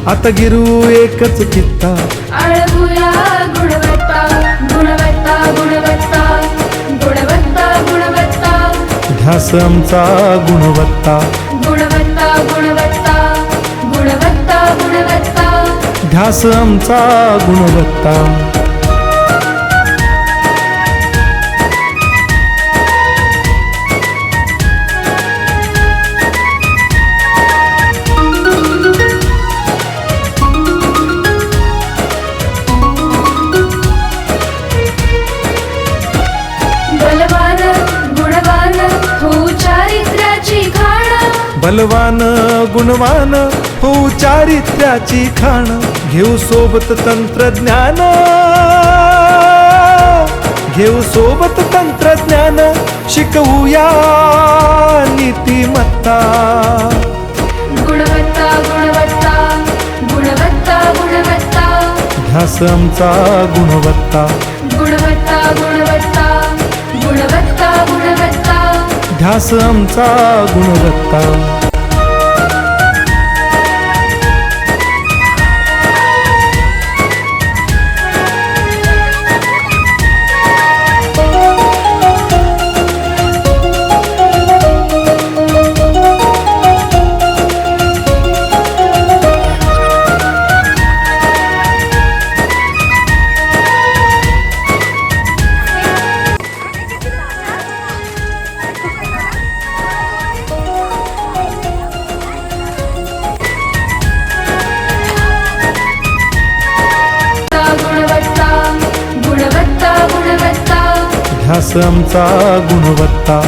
आता गिरू एकच चित्ता आळवूया गुणवत्ता गुणवत्ता गुणवत्ता गुणवत्ता गुणवत्ता ध्यास आमचा गुणवत्ता गुणवत्ता गुणवत्ता गुणवत्ता गुणवत्ता ध्यास आमचा गुणवत्ता बलवान गुणवान हो चारित्र्याची खाण बलवान गुणवान हो चारित्र्याची खाण घेऊ सोबत तंत्रज्ञान घेऊ सोबत तंत्रज्ञान शिकवूया नीतिमत्ता गुणवत्ता गुणवत्ता गुणवत्ता गुणवत्ता ध्यास आमचा गुणवत्ता गुणवत्ता गुणवत्ता गुणवत्ता गुणवत्ता ध्यास आमचा गुणवत्ता गुणवत्ता गुणवत्ता गुणवत्ता ध्यास आमचा गुणवत्ता